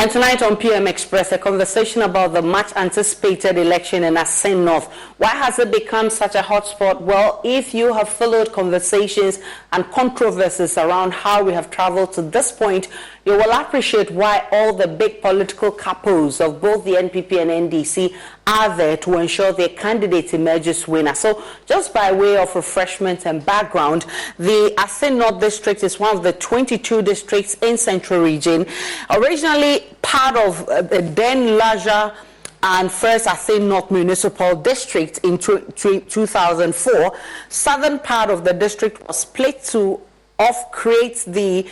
And tonight on PM Express, a conversation about the much anticipated election in Assin North. Why has it become such a hotspot? Well, if you have followed conversations and controversies around how we have traveled to this point, you will appreciate why all the big political capos of both the NPP and NDC are there to ensure their candidate emerges winner. So just by way of refreshment and background, the Assin North district is one of the 22 districts in Central Region. Originally part of the then larger and first Assin North Municipal District in 2004, southern part of the district was split to create the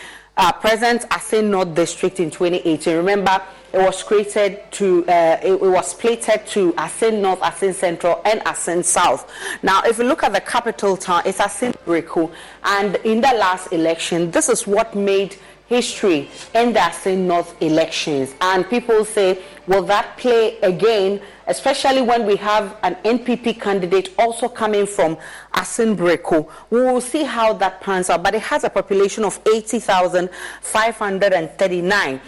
present Assin North District in 2018. Remember, it was created to, it was splitted to Assin North, Assin Central, and Assin South. Now, if you look at the capital town, it's Assin Breku, and in the last election, this is what made history in the Assin North elections. And people say, will that play again, especially when we have an NPP candidate also coming from Assin Breku? We will see how that pans out, but it has a population of 80,539.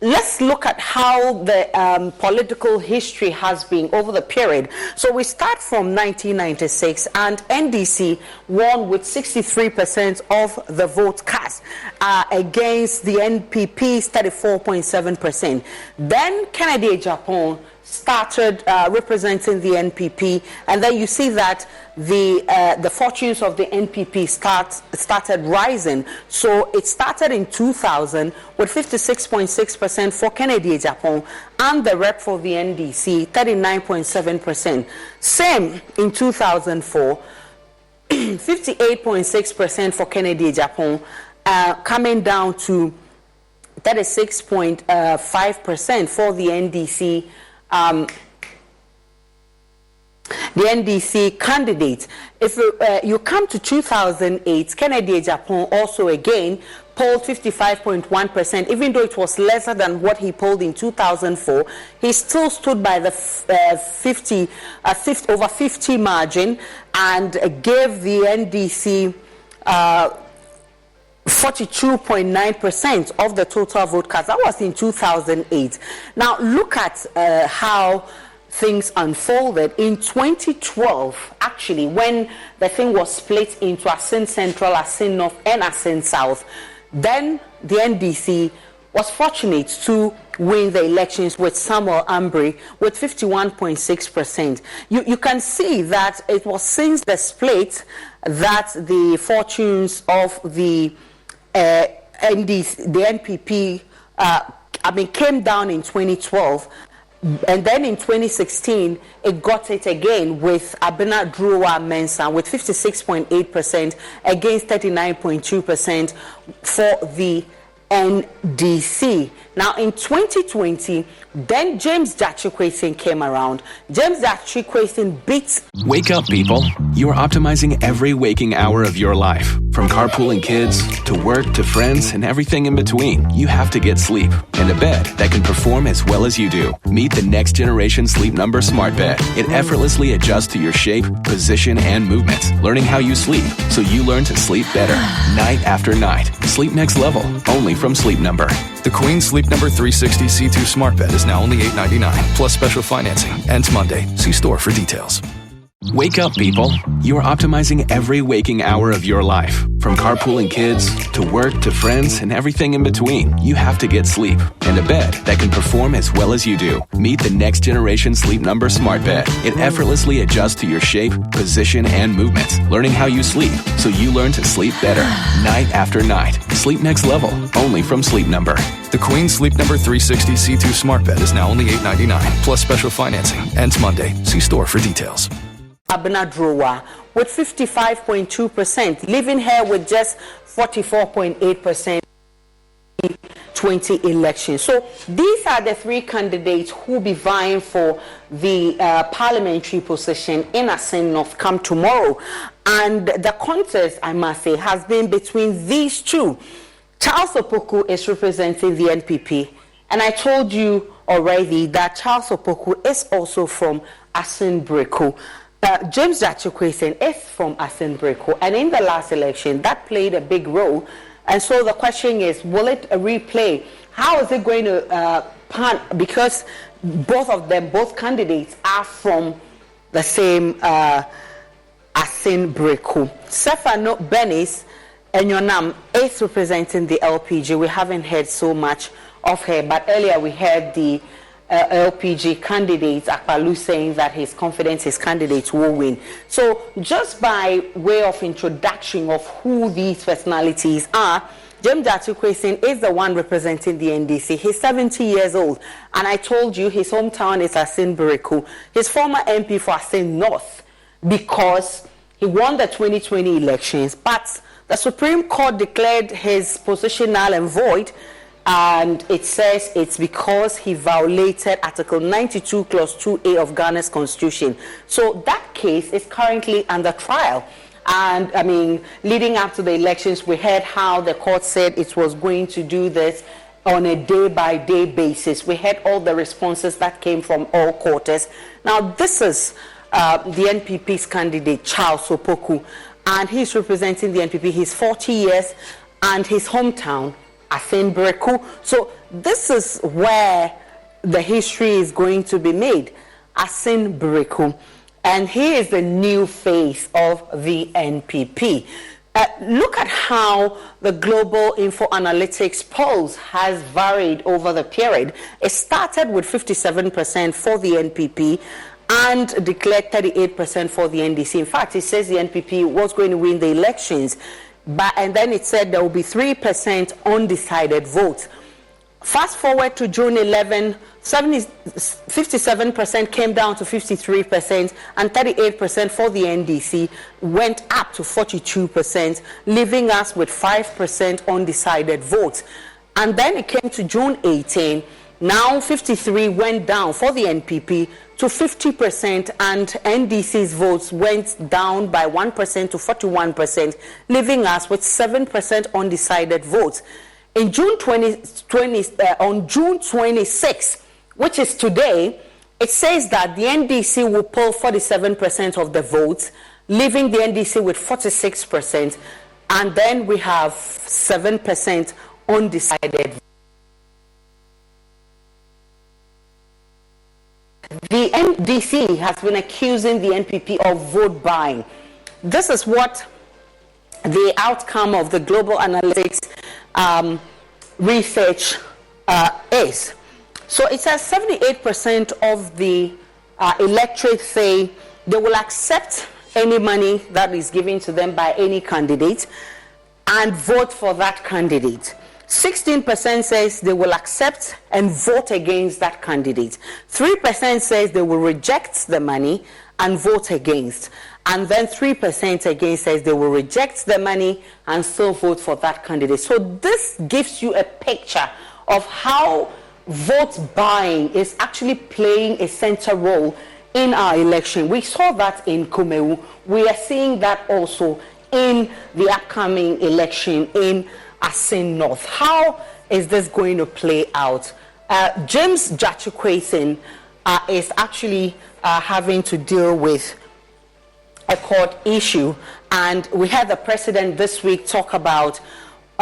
Let's look at how the political history has been over the period. So we start from 1996, and NDC won with 63% of the vote cast against the NPP's 34.7%. Then Kennedy Japan started representing the NPP, and then you see that the fortunes of the NPP started rising. So it started in 2000 with 56.6% for Kennedy Japan, and the rep for the NDC 39.7%. Same in 2004, 58.6% for Kennedy Japan, coming down to 36.5% for the NDC. The NDC candidate. If you come to 2008, Kennedy Japan also again polled 55.1%. Even though it was lesser than what he polled in 2004, he still stood by the over 50 margin and gave the NDC 42.9% of the total vote cast. That was in 2008. Now look at how things unfolded in 2012, actually, when the thing was split into Assin Central, Assin North, and Assin South. Then the NDC was fortunate to win the elections with Samuel Ambry with 51.6%. You can see that it was since the split that the fortunes of the NPP came down in 2012. And then in 2016, it got it again with Abena Druwa Mensah with 56.8% against 39.2% for the NDC. Now in 2020, then James Dachikwesen came around. James Dachikwesen beat. Wake up, people. You are optimizing every waking hour of your life. From carpooling kids, to work, to friends, and everything in between. You have to get sleep. And a bed that can perform as well as you do. Meet the next generation Sleep Number Smart Bed. It effortlessly adjusts to your shape, position, and movements. Learning how you sleep, so you learn to sleep better. Night after night. Sleep next level. Only from Sleep Number. The Queen Sleep Number 360 C2 Smart Bed is now only $899, plus special financing. Ends Monday. See store for details. Wake up, people. You are optimizing every waking hour of your life. From carpooling kids, to work, to friends, and everything in between. You have to get sleep. And a bed that can perform as well as you do. Meet the next generation Sleep Number Smart Bed. It effortlessly adjusts to your shape, position, and movements. Learning how you sleep, so you learn to sleep better. Night after night. Sleep next level. Only from Sleep Number. The Queen Sleep Number 360 C2 Smart Bed is now only $899, plus special financing. Ends Monday. See store for details. Abena Druwa with 55.2%, leaving her with just 44.8% 20 elections. So these are the three candidates who will be vying for the parliamentary position in Assin North come tomorrow. And the contest, I must say, has been between these two. Charles Opoku is representing the NPP. And I told you already that Charles Opoku is also from Assin Breku. James Dachikwesen is from Assin Breku, and in the last election, that played a big role. And so the question is, will it replay? How is it going to because both candidates are from the same Assin Breku. Stefano Benis Enyonam is representing the LPG. We haven't heard so much of her, but earlier we heard the LPG candidate Akpalu saying that he's confident his candidates will win. So just by way of introduction of who these personalities are, James Atukwesin is the one representing the NDC. He's 70 years old, and I told you his hometown is Assin Breku. He's former MP for Assin North because he won the 2020 elections, but the Supreme Court declared his position null and void, and it says it's because he violated Article 92, Clause 2A of Ghana's Constitution. So that case is currently under trial. And I mean, leading up to the elections, we heard how the court said it was going to do this on a day-by-day basis. We had all the responses that came from all quarters. Now, this is the NPP's candidate, Charles Opoku, and he's representing the NPP. He's 40 years, and his hometown, Assin Breku. So this is where the history is going to be made, Assin Breku. And he is the new face of the NPP. Look at how the Global Info Analytics polls has varied over the period. It started with 57% for the NPP and declared 38% for the NDC. In fact, it says the NPP was going to win the elections, and then it said there will be 3% undecided votes. Fast forward to June 11, 57% came down to 53%, and 38% for the NDC went up to 42%, leaving us with 5% undecided votes. And then it came to June 18, now 53 went down for the NPP to 50%, and NDC's votes went down by 1% to 41%, leaving us with 7% undecided votes. In June 2020, on June 26, which is today, it says that the NDC will poll 47% of the votes, leaving the NDC with 46%, and then we have 7% undecided. The NDC has been accusing the NPP of vote buying. This is what the outcome of the Global Analytics research is. So it says 78% of the electorate say they will accept any money that is given to them by any candidate and vote for that candidate. 16% says they will accept and vote against that candidate. 3% says they will reject the money and vote against. And then 3% again says they will reject the money and still vote for that candidate. So this gives you a picture of how vote buying is actually playing a central role in our election. We saw that in Kumewu. We are seeing that also in the upcoming election in Assin North. How is this going to play out? James Atukwesin is actually having to deal with a court issue, and we had the president this week talk about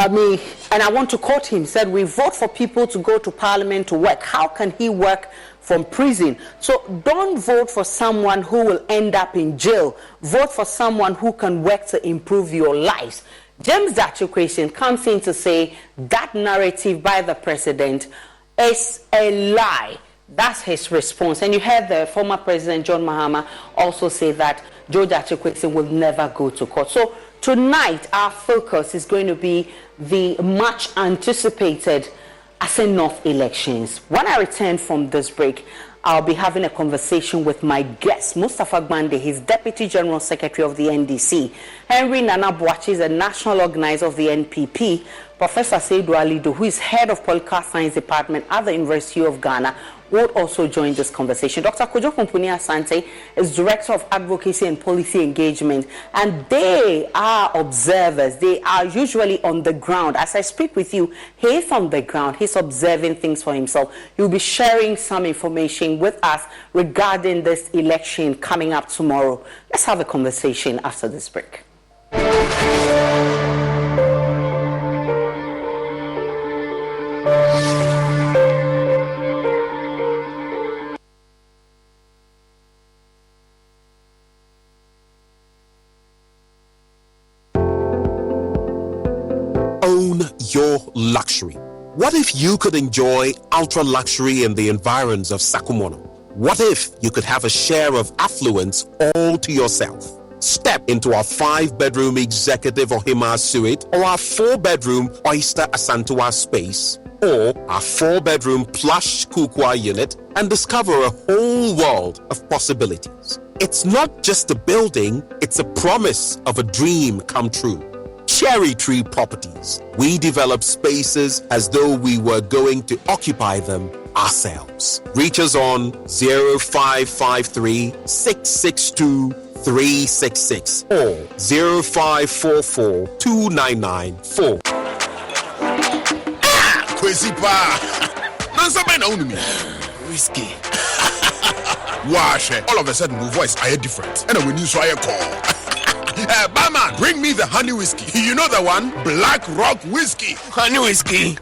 me, and I want to quote him, said, we vote for people to go to parliament to work. How can he work from prison? So don't vote for someone who will end up in jail. Vote for someone who can work to improve your lives. James Atukwesin comes in to say that narrative by the president is a lie. That's his response. And you heard the former president, John Mahama, also say that George Atukwesin will never go to court. So tonight, our focus is going to be the much anticipated Assin North elections. When I return from this break, I'll be having a conversation with my guest, Mustapha Dangbe. He's Deputy General Secretary of the NDC. Henry Nana Boachi is a national organizer of the NPP. Professor Seidu Alido, who is head of Political Science Department at the University of Ghana, will also join this conversation. Dr. Kojo Kumpuni Asante is Director of Advocacy and Policy Engagement, and they are observers. They are usually on the ground. As I speak with you, he is on the ground. He's observing things for himself. He'll be sharing some information with us regarding this election coming up tomorrow. Let's have a conversation after this break. Own your luxury. What if you could enjoy ultra luxury in the environs of Sakumono? What if you could have a share of affluence all to yourself? Step into our 5-bedroom executive Ohima suite or our 4-bedroom Oyster Asantua space or our 4-bedroom plush Kukwa unit and discover a whole world of possibilities. It's not just a building, it's a promise of a dream come true. Cherry Tree Properties. We develop spaces as though we were going to occupy them ourselves. Reach us on 0553 662 366 or 0544 299 Crazy pa. Nansa ben own me. Whiskey. Wash. All of a sudden, my voice I hear different. And when you saw a call. Barman, bring me the honey whiskey. You know the one? Black Rock whiskey. Honey whiskey.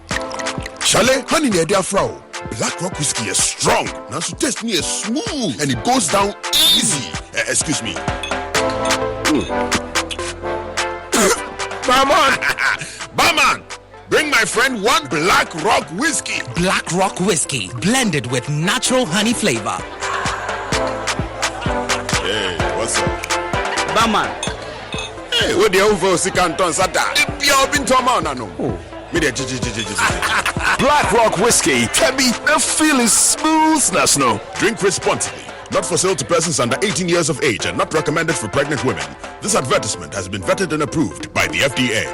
Chalet, honey near their frau. Black Rock whiskey is strong. Now so taste me is smooth and it goes down easy. Excuse me. Barman, bring my friend one Black Rock whiskey. Black Rock whiskey, blended with natural honey flavor. Hey, what's up? Barman. Hey, what the over Sikanton Sata? You've been to man, no. Black Rock whiskey, Kebby, the feel is smoothness, no. Drink responsibly. Not for sale to persons under 18 years of age and not recommended for pregnant women. This advertisement has been vetted and approved by the FDA.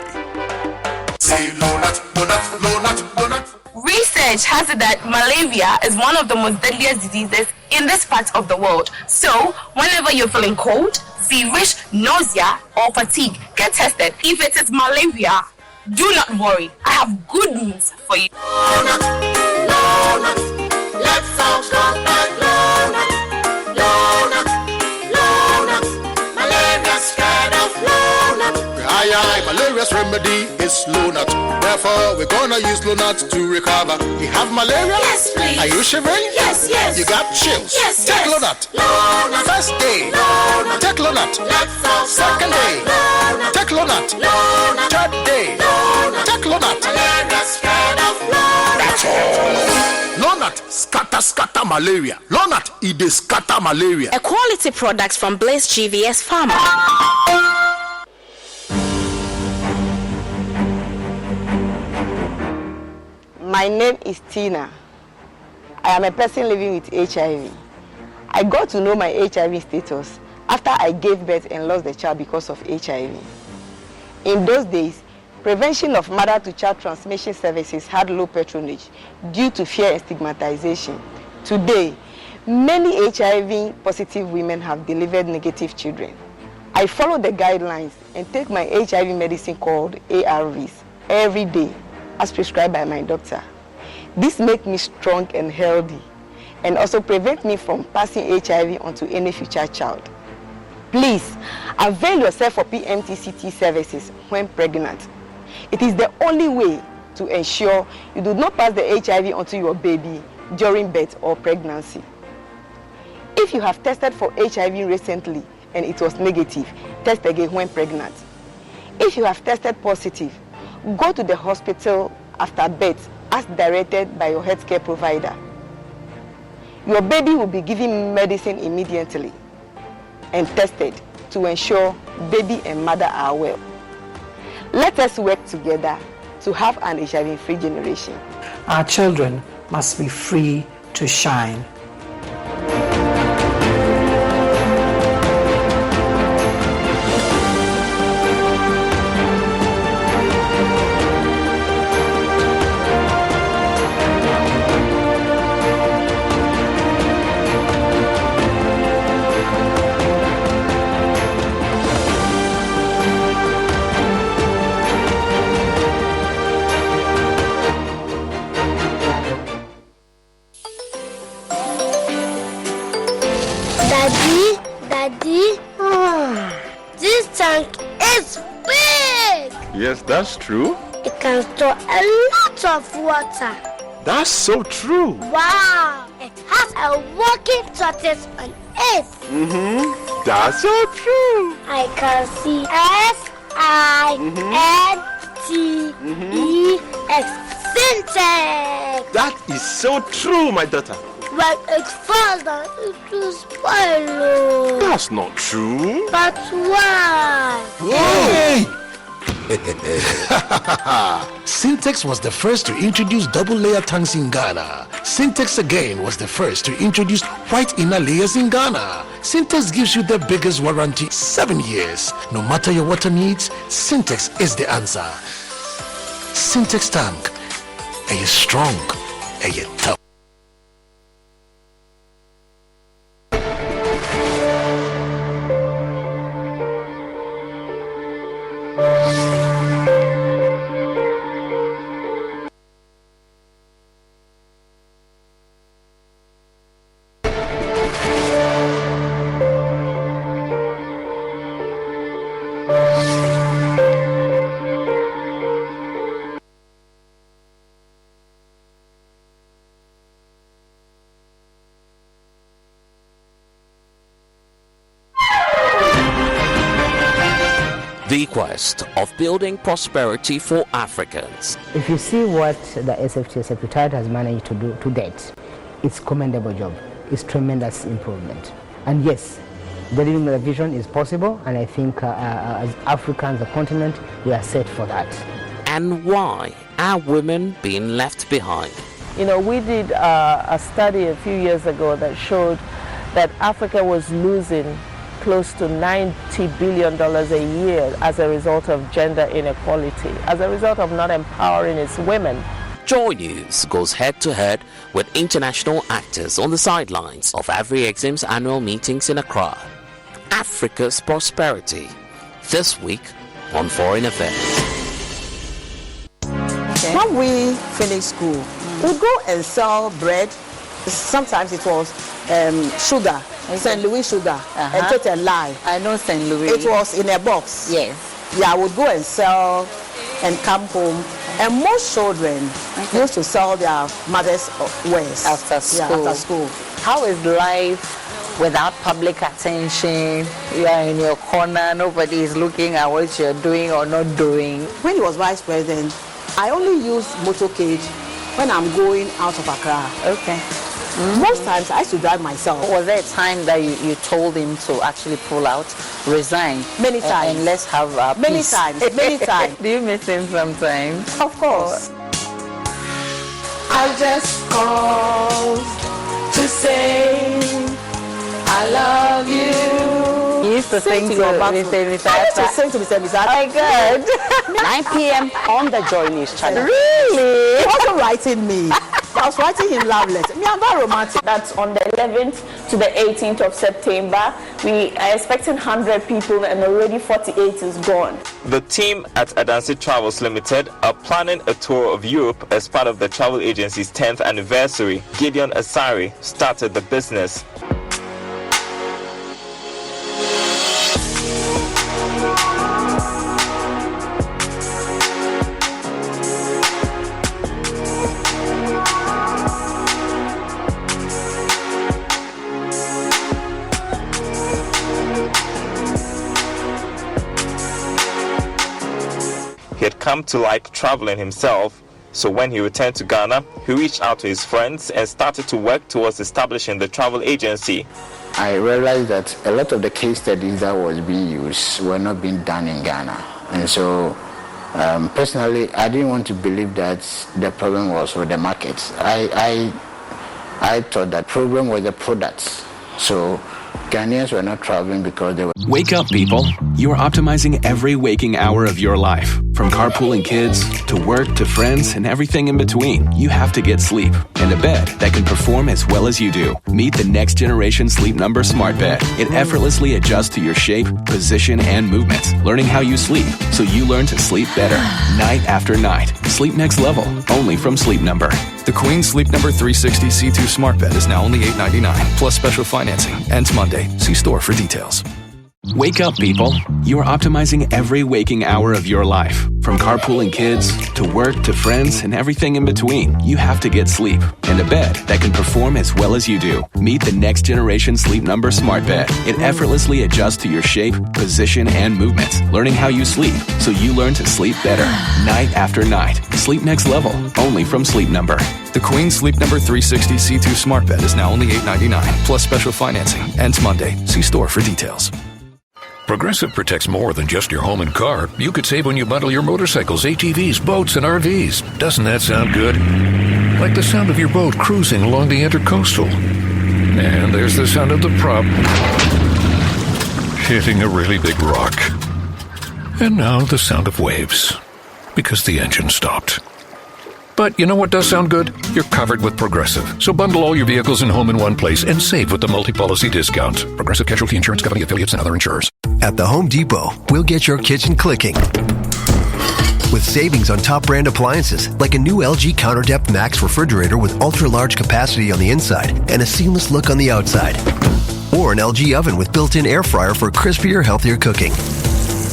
Research has it that malaria is one of the most deadliest diseases in this part of the world. So, whenever you're feeling cold, feverish, nausea, or fatigue, get tested. If it is malaria, do not worry. I have good news for you. Let's all go back. Malaria's scared of Lonat. Malaria's remedy is Lonat. Therefore, we're gonna use Lonat to recover. You have malaria? Yes, please. Are you shivering? Yes, yes. You got chills? Yes, Take yes. Lonat. Lonat. First day. Lonat. Take Lonat. Let's all Second day. Lonat. Take Lonat. Lonat. Third day. Lonat. Take Lonat. Malaria's scared of Lonat. That's all. Lonat scatter malaria. Lonat it is scatter malaria. A quality product from Blaze GVS Pharma. My name is Tina. I am a person living with HIV. I got to know my HIV status after I gave birth and lost the child because of HIV. In those days, prevention of mother-to-child transmission services had low patronage due to fear and stigmatization. Today, many HIV-positive women have delivered negative children. I follow the guidelines and take my HIV medicine called ARVs every day, as prescribed by my doctor. This makes me strong and healthy, and also prevent me from passing HIV onto any future child. Please, avail yourself for PMTCT services when pregnant. It is the only way to ensure you do not pass the HIV onto your baby during birth or pregnancy. If you have tested for HIV recently and it was negative, test again when pregnant. If you have tested positive, go to the hospital after birth as directed by your healthcare provider. Your baby will be given medicine immediately and tested to ensure baby and mother are well. Let us work together to have an HIV-free generation. Our children must be free to shine. Daddy, this tank is big. Yes, that's true. It can store a lot of water. That's so true. Wow, it has a working tortoise on it. That's so true. I can see S-I-N-T. Syntax. That is so true, my daughter. But it falls down, it will spoil. That's not true. But why? Hey! Syntax was the first to introduce double-layer tanks in Ghana. Syntax again was the first to introduce white inner layers in Ghana. Syntax gives you the biggest warranty, 7 years. No matter your water needs, Syntax is the answer. Syntax tank. Are you strong? Are you tough? The quest of building prosperity for Africans. If you see what the SFT Secretariat has managed to do to date, it's a commendable job. It's tremendous improvement. And yes, delivering the vision is possible, and I think as Africans, the continent, we are set for that. And why are women being left behind? You know, we did a study a few years ago that showed that Africa was losing close to $90 billion a year as a result of gender inequality, as a result of not empowering its women. Joy News goes head-to-head with international actors on the sidelines of AfriExim's annual meetings in Accra. Africa's prosperity, this week on Foreign Affairs. When we finish school, we go and sell bread. Sometimes it was sugar, St. Louis sugar, and Total Lie. I know St. Louis. It was in a box. Yes. Yeah, I would go and sell and come home. And most children used to sell their mother's wares after school. Yeah, after school. How is life without public attention? You are in your corner, nobody is looking at what you're doing or not doing. When he was vice president, I only used motorcade when I'm going out of Accra. Okay. Most times I used to drive myself. Was there a time that you told him to actually pull out, resign? Many times. And let's have many peace. times. Many times. Do you miss him sometimes? Of course. I just called to say I love you. You used to sing to Mr. Misata. I used to sing to Mr. Misata. Oh, good. 9 p.m. on the Joy News channel. Really? He wasn't writing me. I was writing him love letters. Me, I'm very romantic. That's on the 11th to the 18th of September. We are expecting 100 people and already 48 is gone. The team at Adansi Travels Limited are planning a tour of Europe as part of the travel agency's 10th anniversary. Gideon Asari started the business. He had come to like traveling himself, so when he returned to Ghana, he reached out to his friends and started to work towards establishing the travel agency. I realized that a lot of the case studies that was being used were not being done in Ghana. And so, personally, I didn't want to believe that the problem was with the markets. I thought that problem was the products. So Ghanaians were not traveling because they were... Wake up, people. You are optimizing every waking hour of your life. From carpooling kids, to work, to friends, and everything in between. You have to get sleep. And a bed that can perform as well as you do. Meet the next generation Sleep Number Smart Bed. It effortlessly adjusts to your shape, position, and movements. Learning how you sleep, so you learn to sleep better. Night after night. Sleep next level. Only from Sleep Number. The Queen Sleep Number 360 C2 Smart Bed is now only $899, plus special financing. Ends Monday. See store for details. Wake up, people. You're optimizing every waking hour of your life. From carpooling kids, to work, to friends, and everything in between. You have to get sleep. And a bed that can perform as well as you do. Meet the next generation Sleep Number Smart Bed. It effortlessly adjusts to your shape, position, and movements. Learning how you sleep, so you learn to sleep better. Night after night. Sleep next level. Only from Sleep Number. The Queen Sleep Number 360 C2 Smart Bed is now only $8.99, plus special financing. Ends Monday. See store for details. Progressive protects more than just your home and car. You could save when you bundle your motorcycles, ATVs, boats, and RVs. Doesn't that sound good? Like the sound of your boat cruising along the intercoastal. And there's the sound of the prop hitting a really big rock. And now the sound of waves, because the engine stopped. But you know what does sound good? You're covered with Progressive. So bundle all your vehicles and home in one place and save with the multi-policy discount. Progressive Casualty Insurance Company affiliates and other insurers. At the Home Depot, we'll get your kitchen clicking with savings on top brand appliances like a new LG Counter Depth Max refrigerator with ultra-large capacity on the inside and a seamless look on the outside. Or an LG oven with built-in air fryer for crispier, healthier cooking.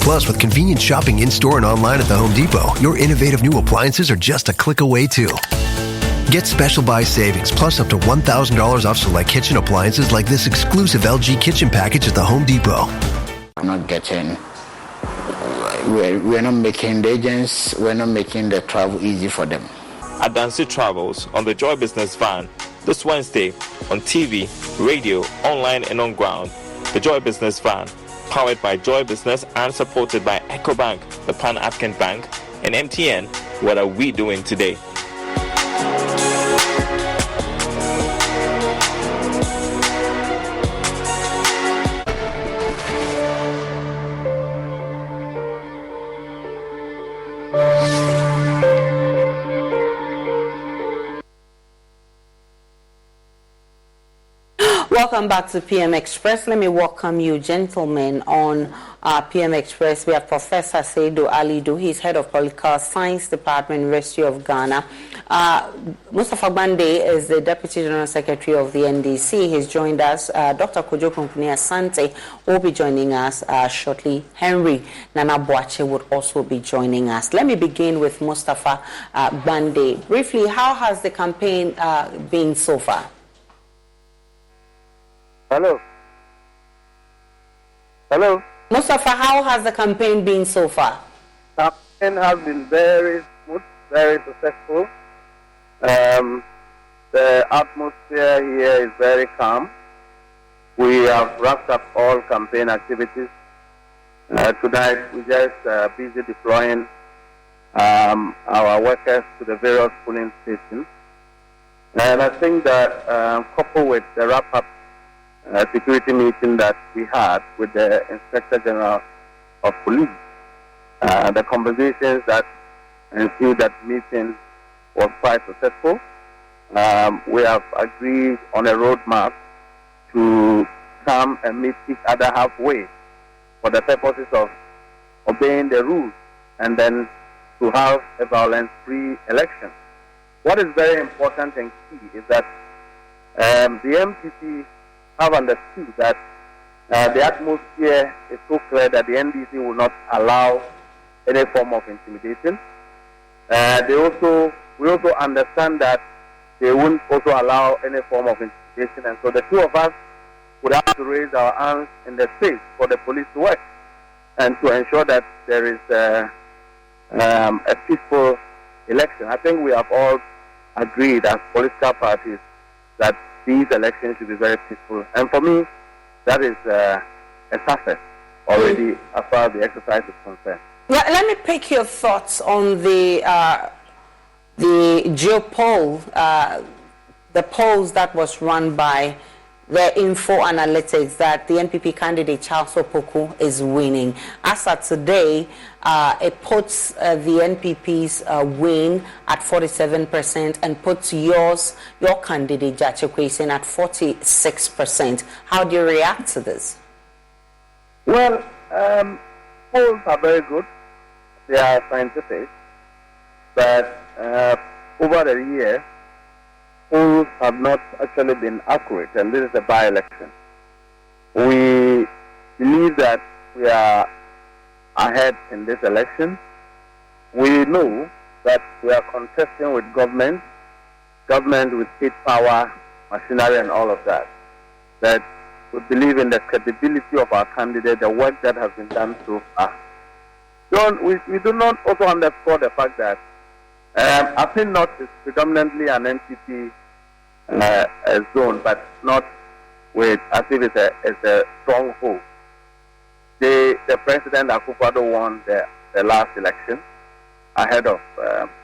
Plus, with convenient shopping in-store and online at the Home Depot, your innovative new appliances are just a click away, too. Get special buy savings, plus up to $1,000 off select kitchen appliances like this exclusive LG kitchen package at the Home Depot. We're not making the agents, we're not making the travel easy for them. Adansi travels on the Joy Business Van this Wednesday on TV, radio, online, and on ground. The Joy Business Van, powered by Joy Business and supported by EcoBank, the Pan-African Bank, and MTN. What are we doing today? Welcome back to PM Express. Let me welcome you, gentlemen, on PM Express. We have Professor Seidu Alidu. He's head of Political Science Department, University of Ghana. Mustapha Dangbe is the Deputy General Secretary of the NDC. He's joined us. Dr. Kojo Kunkuni Asante will be joining us shortly. Henry Nana Boache would also be joining us. Let me begin with Mustapha Dangbe. Briefly, how has the campaign been so far? Hello. Hello. Mustapha, how has the campaign been so far? The campaign has been very smooth, very successful. The atmosphere here is very calm. We have wrapped up all campaign activities. Tonight, we're just busy deploying our workers to the various polling stations. And I think that coupled with the wrap-up security meeting that we had with the Inspector General of Police, the conversations that ensued at meeting was quite successful. We have agreed on a roadmap to come and meet each other halfway for the purposes of obeying the rules and then to have a violence-free election. What is very important and key is that the MPP have understood that the atmosphere is so clear that the NDC will not allow any form of intimidation. We also understand that they won't also allow any form of intimidation, and so the two of us would have to raise our hands in the space for the police to work and to ensure that there is a peaceful election. I think we have all agreed as political parties that these elections should be very peaceful. And for me, that is a success already as far as the exercise is concerned. Let me pick your thoughts on the geopoll, the polls that was run by the Info Analytics that the NPP candidate Charles Opoku is winning. As of today, it puts the NPP's win at 47% and puts your candidate Jache Kwesi at 46%. How do you react to this? Well, polls are very good. They are scientific, but over the year, polls have not actually been accurate, and this is a by-election. We believe that we are ahead in this election. We know that we are contesting with government with state power, machinery, and all of that. That we believe in the credibility of our candidate, the work that has been done so far. We do not also underscore the fact that Assin North is predominantly an NPP zone, but not with as if it's a stronghold. The President Akufo-Addo won the last election ahead of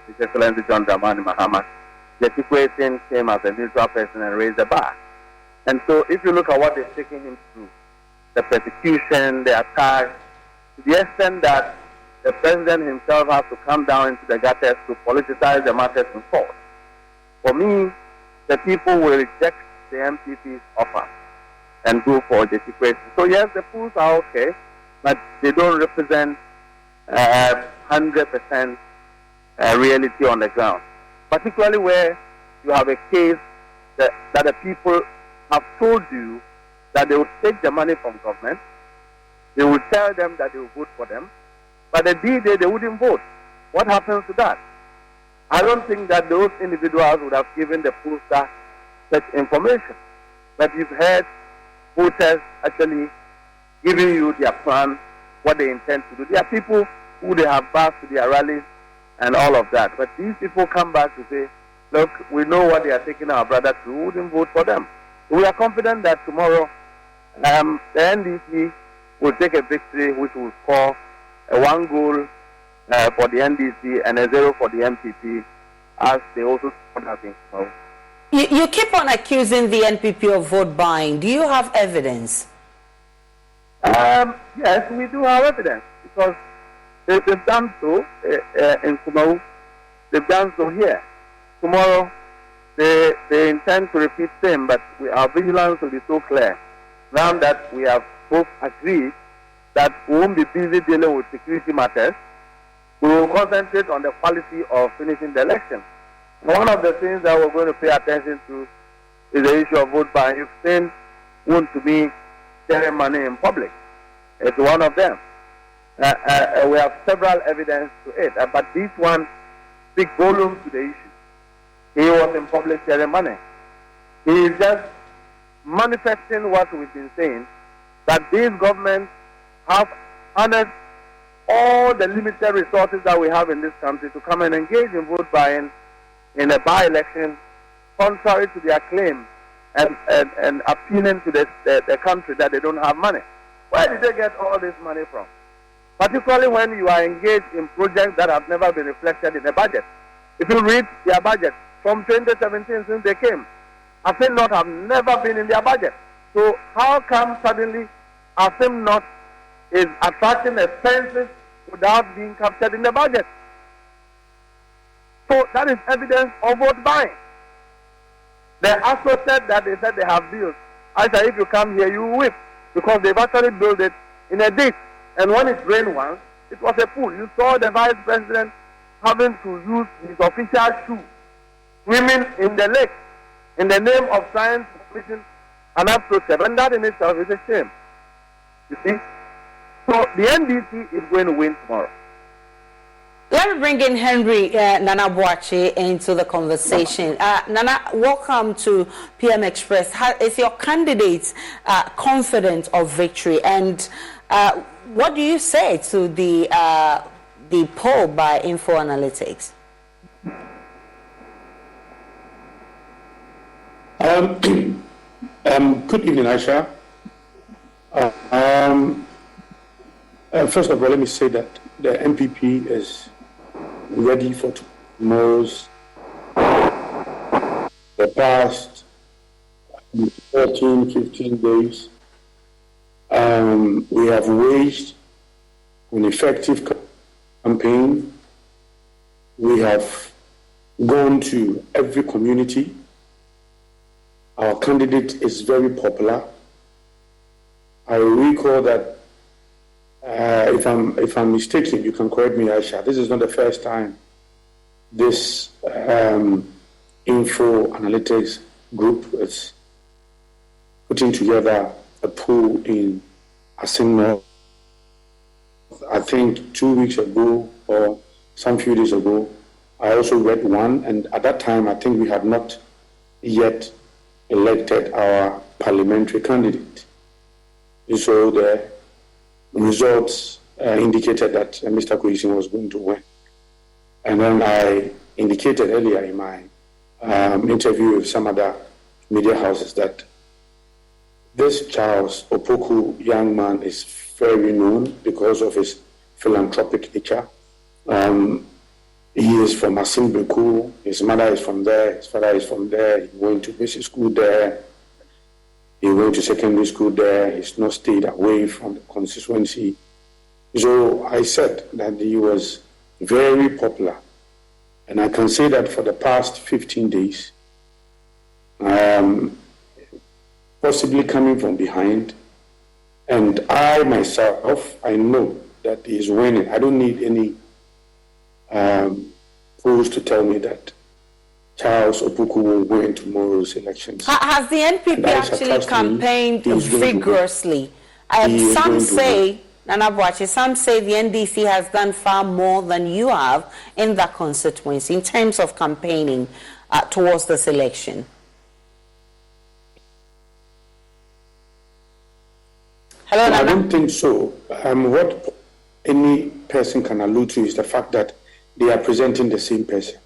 His Excellency John Dramani Mahama. The situation came as a neutral person and raised the bar. And so if you look at what they've taken him through, the persecution, the attacks, to the extent that the President himself has to come down into the gutters to politicize the matters in court. For me, the people will reject the MPP's offer and go for the situation. So yes, the polls are okay, but they don't represent 100% reality on the ground. Particularly where you have a case that the people have told you that they would take the money from government, they would tell them that they will vote for them, but the D-Day they wouldn't vote. What happens to that? I don't think that those individuals would have given the pollster such information. But you've heard voters actually giving you their plan, what they intend to do. There are people who they have passed to their rallies and all of that. But these people come back to say, look, we know what they are taking our brother to, we wouldn't vote for them. We are confident that tomorrow the NDC will take a victory which will score a 1 goal for the NDC and a 0 for the MPP, as they also have been. You keep on accusing the NPP of vote buying. Do you have evidence? Yes, we do have evidence, because they've done so in Kumawu. They've done so here. Tomorrow, they intend to repeat same, but our vigilance will be so clear. Now that we have both agreed that we won't be busy dealing with security matters, we will concentrate on the quality of finishing the election. One of the things that we're going to pay attention to is the issue of vote buying. You've seen one to me sharing money in public. It's one of them. We have several evidence to it, but this one speaks volumes to the issue. He was in public sharing money. He is just manifesting what we've been saying, that these governments have honored all the limited resources that we have in this country to come and engage in vote buying in a by-election, contrary to their claim and appealing to the country that they don't have money. Where did they get all this money from? Particularly when you are engaged in projects that have never been reflected in the budget. If you read their budget from 2017 since they came, Assin North have never been in their budget. So how come suddenly Assin North is attracting expenses without being captured in the budget? So that is evidence of vote buying. They also said that they have bills. I said, if you come here, you will weep, because they've actually built it in a ditch. And when it rained once, it was a pool. You saw the vice president having to use his official shoe, swimming in the lake, in the name of trying to commission an protest. And that in itself is a shame. You see? So the NDC is going to win tomorrow. Let me bring in Henry Nana Boakye into the conversation. Nana, welcome to PM Express. Is your candidate confident of victory? And what do you say to the poll by Info Analytics? Good evening, Aisha. First of all, let me say that the MPP is ready for tomorrow's. The past 14, 15 days, we have waged an effective campaign. We have gone to every community. Our candidate is very popular. I recall that, if I'm mistaken, you can correct me, Aisha. This is not the first time this Info Analytics group is putting together a poll in Assin, I think 2 weeks ago or some few days ago, I also read one, and at that time I think we had not yet elected our parliamentary candidate. So the results indicated that Mr. Assin was going to win. And then I indicated earlier in my interview with some other media houses that this Charles Opoku young man is very known because of his philanthropic nature. He is from Assin Beku. His mother is from there. His father is from there. He went to basic school there. He went to secondary school there. He's not stayed away from the constituency. So I said that he was very popular. And I can say that for the past 15 days, possibly coming from behind, and I myself, I know that he is winning. I don't need any polls to tell me that Charles Opoku will win tomorrow's elections. Has the NPP actually campaigned vigorously? Some say, Nana Boache, some say the NDC has done far more than you have in that constituency in terms of campaigning towards this election. Hello, no, I don't think so. What any person can allude to is the fact that they are presenting the same person.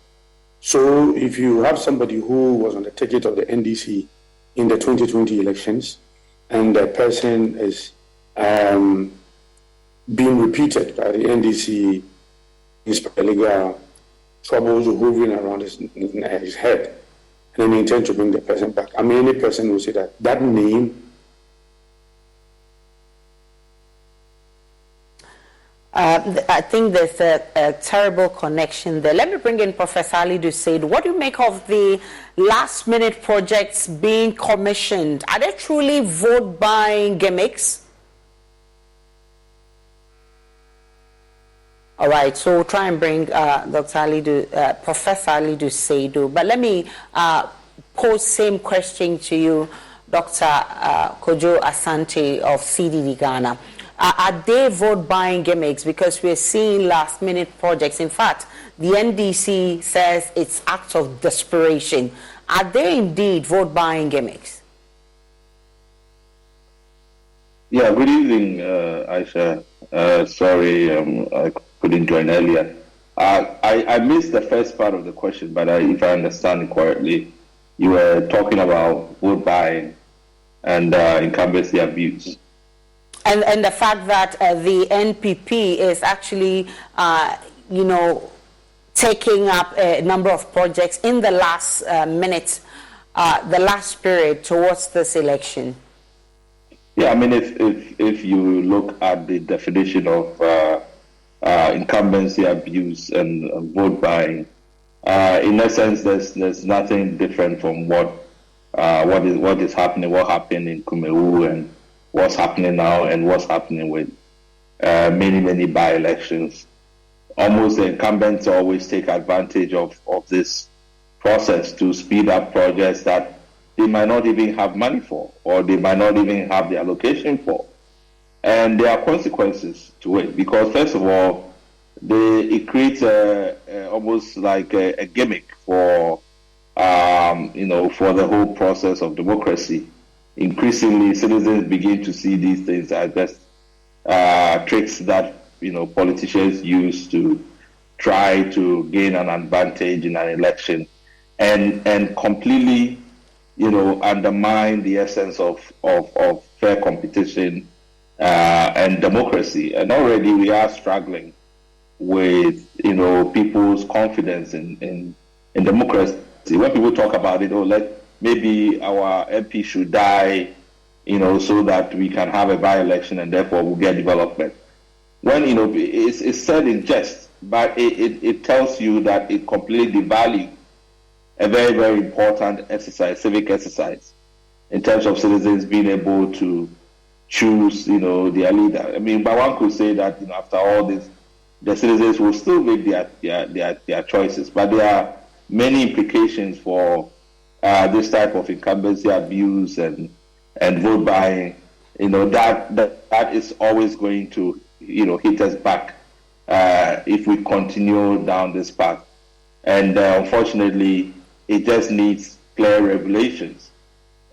So if you have somebody who was on the ticket of the NDC in the 2020 elections, and the person is being repeated by the NDC Inspector Legal, troubles hovering around his head, and then they intend to bring the person back. I mean, any person will say that that name. I think there's a terrible connection there. Let me bring in Professor Ali Dusaid. What do you make of the last-minute projects being commissioned? Are they truly vote-buying gimmicks? All right, so we'll try and bring Professor Ali Dusaid. But let me pose same question to you, Dr. Kojo Asante of CDD Ghana. Are they vote-buying gimmicks? Because we're seeing last-minute projects. In fact, the NDC says it's acts of desperation. Are they indeed vote-buying gimmicks? Yeah, good evening, Aisha. Sorry, I couldn't join earlier. I missed the first part of the question, but if I understand it correctly, you were talking about vote-buying and incumbency abuse. And the fact that the NPP is actually, taking up a number of projects in the last minute, the last period towards this election. Yeah, I mean, if you look at the definition of incumbency abuse and vote buying, in essence, there's nothing different from what is happening, what happened in Kumewu and what's happening now and what's happening with many by-elections. Almost the incumbents always take advantage of this process to speed up projects that they might not even have money for, or they might not even have the allocation for. And there are consequences to it, because first of all, it creates almost like a gimmick for the whole process of democracy. Increasingly, citizens begin to see these things as just tricks that politicians use to try to gain an advantage in an election, and completely undermine the essence of fair competition and democracy. And already we are struggling with people's confidence in democracy. When people talk about it, maybe our MP should die, so that we can have a by-election and therefore we'll get development. When, it's said in jest, but it tells you that it completely devalues a very, very important exercise, civic exercise, in terms of citizens being able to choose, their leader. I mean, but one could say that, after all this, the citizens will still make their choices, but there are many implications for this type of incumbency abuse and vote buying that is always going to, hit us back if we continue down this path. And unfortunately, it just needs clear regulations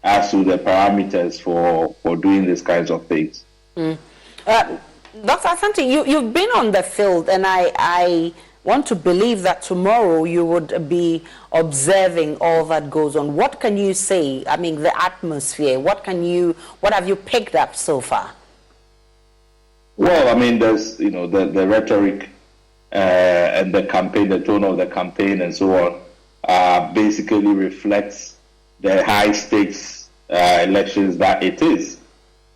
as to the parameters for doing these kinds of things. Dr. Asante, you've been on the field, and I want to believe that tomorrow you would be observing all that goes on. What can you say? I mean, the atmosphere. What have you picked up so far? Well, I mean, there's the rhetoric and the campaign, the tone of the campaign, and so on, basically reflects the high stakes elections that it is,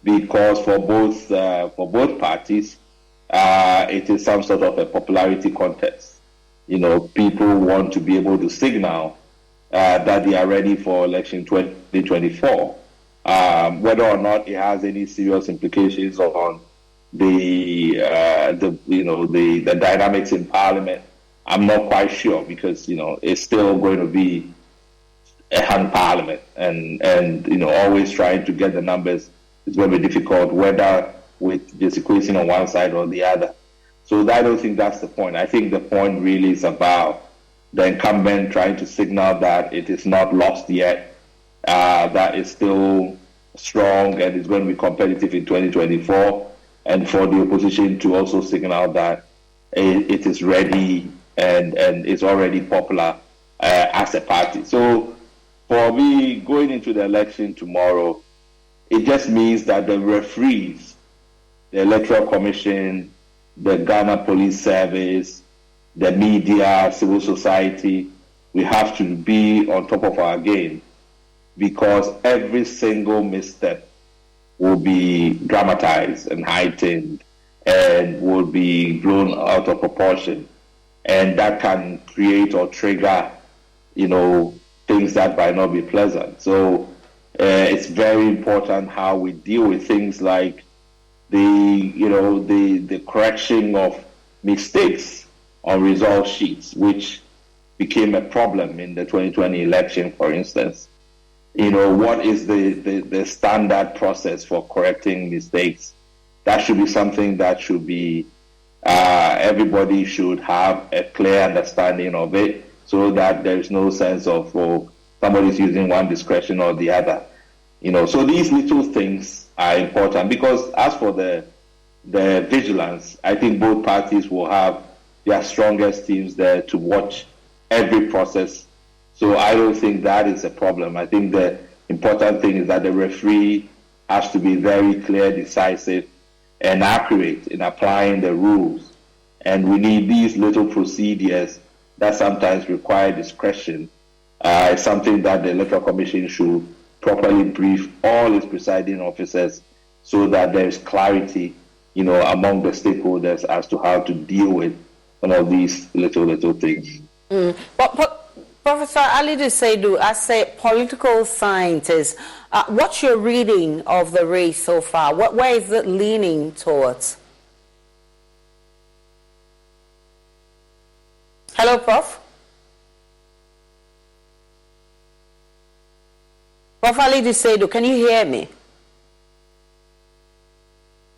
because for both parties, it is some sort of a popularity contest. People want to be able to signal that they are ready for election 2024. Whether or not it has any serious implications on the dynamics in Parliament, I'm not quite sure, because it's still going to be a hung Parliament, and always trying to get the numbers is going to be difficult, whether with Jesse Kwesi on one side or the other. So I don't think that's the point. I think the point really is about the incumbent trying to signal that it is not lost yet, that it's still strong and it's going to be competitive in 2024, and for the opposition to also signal that it is ready and is already popular as a party. So for me, going into the election tomorrow, it just means that the referees, the Electoral Commission, the Ghana Police Service, the media, civil society, we have to be on top of our game, because every single misstep will be dramatized and heightened and will be blown out of proportion. And that can create or trigger, things that might not be pleasant. So it's very important how we deal with things like the correction of mistakes on result sheets, which became a problem in the 2020 election, for instance. What is the standard process for correcting mistakes? That should be something that should be, everybody should have a clear understanding of it, so that there is no sense of, somebody's using one discretion or the other. So these little things are important, because as for the vigilance, I think both parties will have their strongest teams there to watch every process. So I don't think that is a problem. I think the important thing is that the referee has to be very clear, decisive, and accurate in applying the rules. And we need these little procedures that sometimes require discretion. It's something that the Electoral Commission should properly brief all its presiding officers, so that there is clarity, among the stakeholders as to how to deal with some of these little things. But Professor Alidi Seidu, as a political scientist, what's your reading of the race so far? Where is it leaning towards? Hello, Prof. Prof. Alidi Seidu, can you hear me?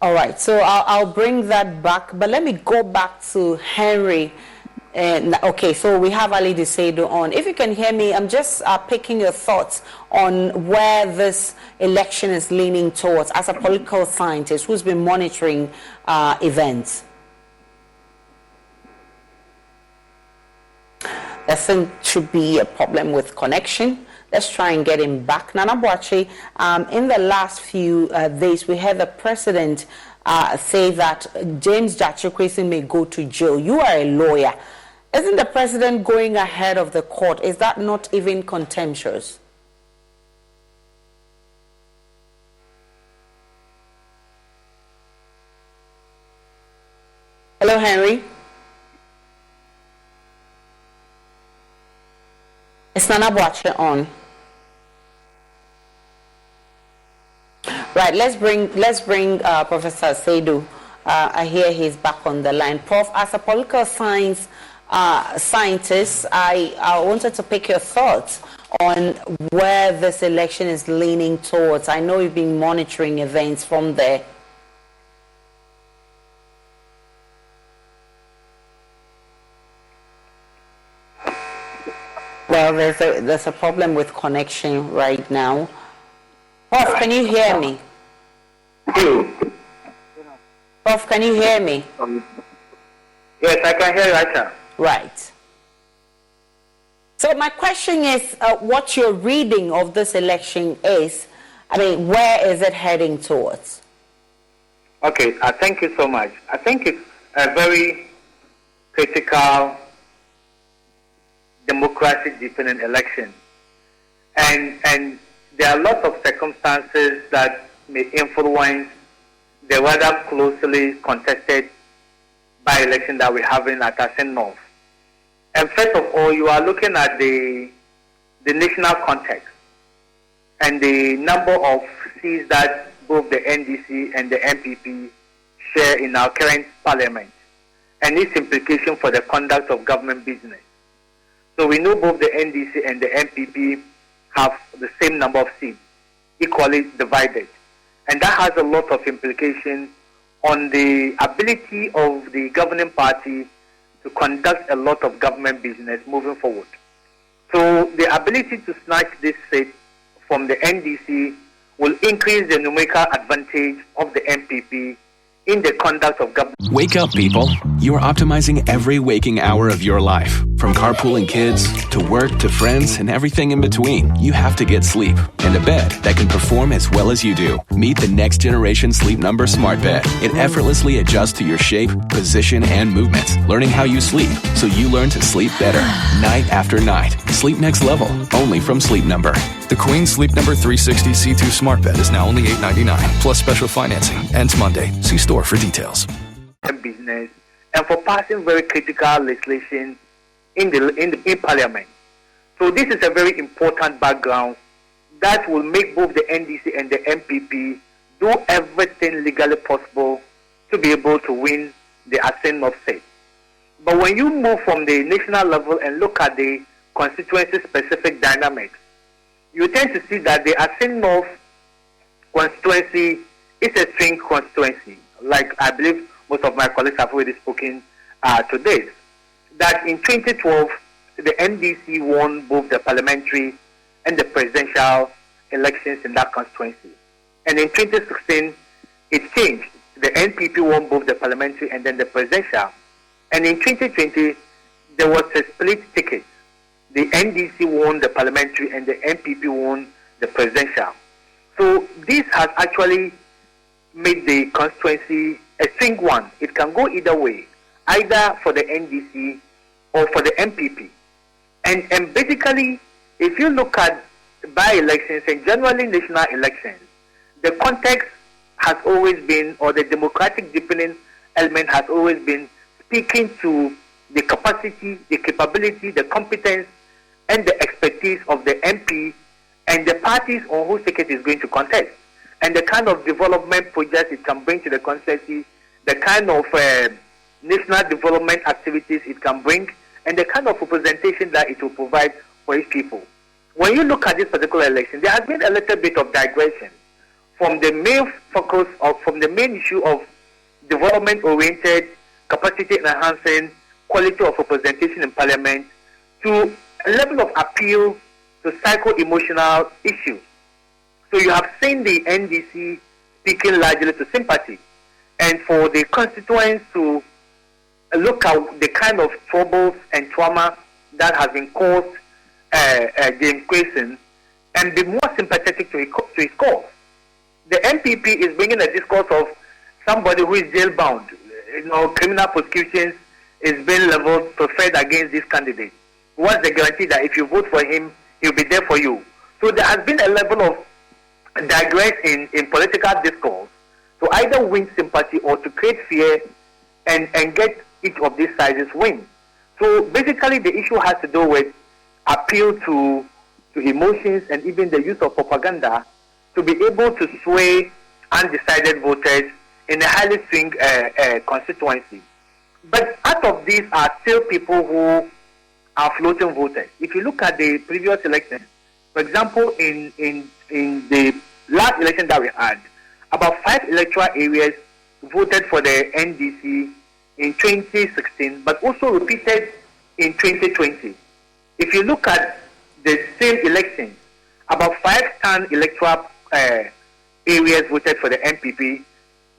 All right, so I'll bring that back, but let me go back to Henry. Okay, so we have Alidi Seidu on. If you can hear me, I'm just picking your thoughts on where this election is leaning towards as a political scientist who's been monitoring events. There seems to be a problem with connection. Let's try and get him back. Nana Boakye, in the last few days, we heard the president say that James Gyakye Kwesi may go to jail. You are a lawyer. Isn't the president going ahead of the court? Is that not even contemptuous? Hello, Henry. Is Nana Boakye on? Right, let's bring Professor Seidu. I hear he's back on the line. Prof, as a political science scientist, I wanted to pick your thoughts on where this election is leaning towards? I know you've been monitoring events from there. Well, there's a problem with connection right now. Prof, can you hear me? Hello. Prof, can you hear me? Yes, I can hear you, Aisha. Right. So my question is, what your reading of this election is. I mean, where is it heading towards? Okay, thank you so much. I think it's a very critical democracy-deepening election. And there are lots of circumstances that may influence the rather closely contested by-election that we're having at Assin North. And first of all, you are looking at the national context and the number of seats that both the NDC and the MPP share in our current parliament and its implication for the conduct of government business. So we know both the NDC and the MPP have the same number of seats, equally divided. And that has a lot of implications on the ability of the governing party to conduct a lot of government business moving forward. So the ability to snatch this seat from the NDC will increase the numerical advantage of the MPP in the conduct of government. Wake up, people. You're optimizing every waking hour of your life. From carpooling kids, to work, to friends, and everything in between. You have to get sleep. And a bed that can perform as well as you do. Meet the next generation Sleep Number Smart Bed. It effortlessly adjusts to your shape, position, and movements. Learning how you sleep, so you learn to sleep better. Night after night. Sleep next level. Only from Sleep Number. The Queen Sleep Number 360 C2 Smart Bed is now only $8.99, plus special financing. Ends Monday. See store for details. Business and for passing very critical legislation in Parliament. So this is a very important background that will make both the NDC and the MPP do everything legally possible to be able to win the Assin North seat. But when you move from the national level and look at the constituency-specific dynamics, you tend to see that the Assin North constituency is a swing constituency. Like I believe most of my colleagues have already spoken to this, that in 2012, the NDC won both the parliamentary and the presidential elections in that constituency. And in 2016, it changed. The NPP won both the parliamentary and then the presidential. And in 2020, there was a split ticket. The NDC won the parliamentary and the MPP won the presidential. So this has actually made the constituency a swing one. It can go either way, either for the NDC or for the MPP. And basically, if you look at by-elections and generally national elections, the context has always been, or the democratic deepening element has always been speaking to the capacity, the capability, the competence, and the expertise of the MP and the parties on whose ticket is going to contest, and the kind of development projects it can bring to the constituency, the kind of national development activities it can bring, and the kind of representation that it will provide for its people. When you look at this particular election, there has been a little bit of digression from the main focus of, from the main issue of development-oriented, capacity-enhancing, quality of representation in Parliament to a level of appeal to psycho-emotional issues. So you have seen the NDC speaking largely to sympathy, and for the constituents to look at the kind of troubles and trauma that has been caused James Grayson and be more sympathetic to his cause. The MPP is bringing a discourse of somebody who is jail-bound. You know, criminal prosecutions is being leveled, preferred against this candidate. What's the guarantee that if you vote for him, he'll be there for you? So there has been a level of digress in political discourse to either win sympathy or to create fear and get each of these sides win. So basically the issue has to do with appeal to emotions and even the use of propaganda to be able to sway undecided voters in a highly swing constituency. But out of these are still people who are floating voters. If you look at the previous elections, For example, in the last election that we had, about 5 electoral areas voted for the NDC in 2016, but also repeated in 2020. If you look at the same election, about 5 town electoral areas voted for the MPP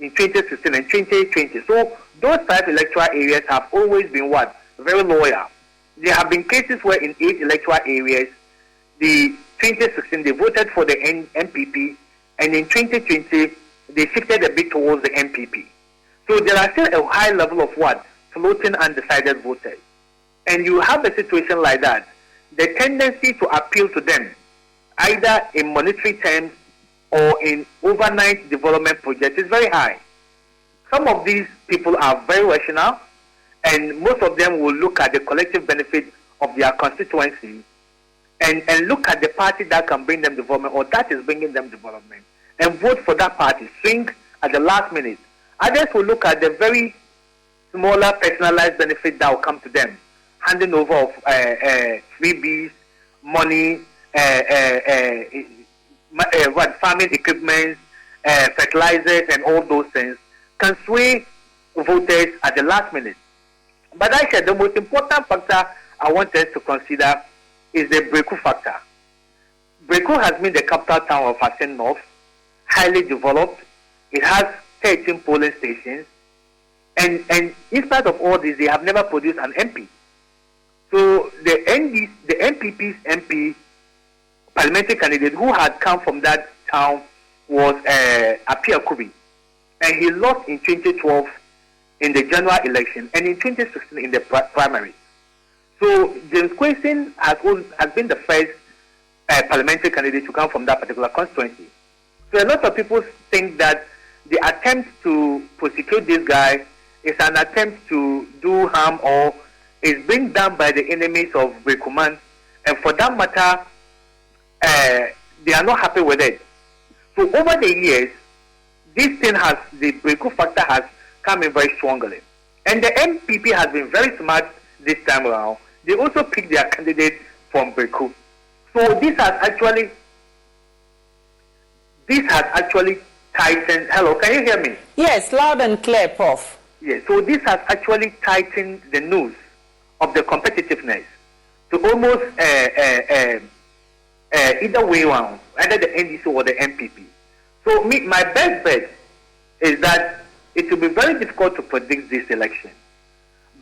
in 2016 and 2020. So those 5 electoral areas have always been what? Very loyal. There have been cases where in 8 electoral areas, the 2016 they voted for the MPP, and in 2020 they shifted a bit towards the MPP. So there are still a high level of what? Floating undecided voters. And you have a situation like that, the tendency to appeal to them, either in monetary terms or in overnight development projects, is very high. Some of these people are very rational, and most of them will look at the collective benefit of their constituency and look at the party that can bring them development or that is bringing them development and vote for that party, swing at the last minute. Others will look at the very smaller personalized benefit that will come to them, handing over of freebies, money, farming equipment, fertilizers, and all those things can sway voters at the last minute. But I said the most important factor I want us to consider is the Breku factor. Breku has been the capital town of Assin North, highly developed. It has 13 polling stations, and in spite of all this, they have never produced an MP. So the MPP's MP parliamentary candidate who had come from that town was Apia Kubi, and he lost in 2012 in the general election and in 2016 in the primary. So James Kwesi has been the first parliamentary candidate to come from that particular constituency. So a lot of people think that the attempt to prosecute this guy is an attempt to do harm or is being done by the enemies of Brekuman, and for that matter, they are not happy with it. So over the years, this thing the Breku factor has come in very strongly. And the MPP has been very smart this time around. They also picked their candidate from Breku. So this has actually tightened. Hello, can you hear me? Yes, loud and clear, Prof. Yes, so this has actually tightened the noose of the competitiveness to almost either way around, either the NDC or the MPP. So my best bet is that it will be very difficult to predict this election.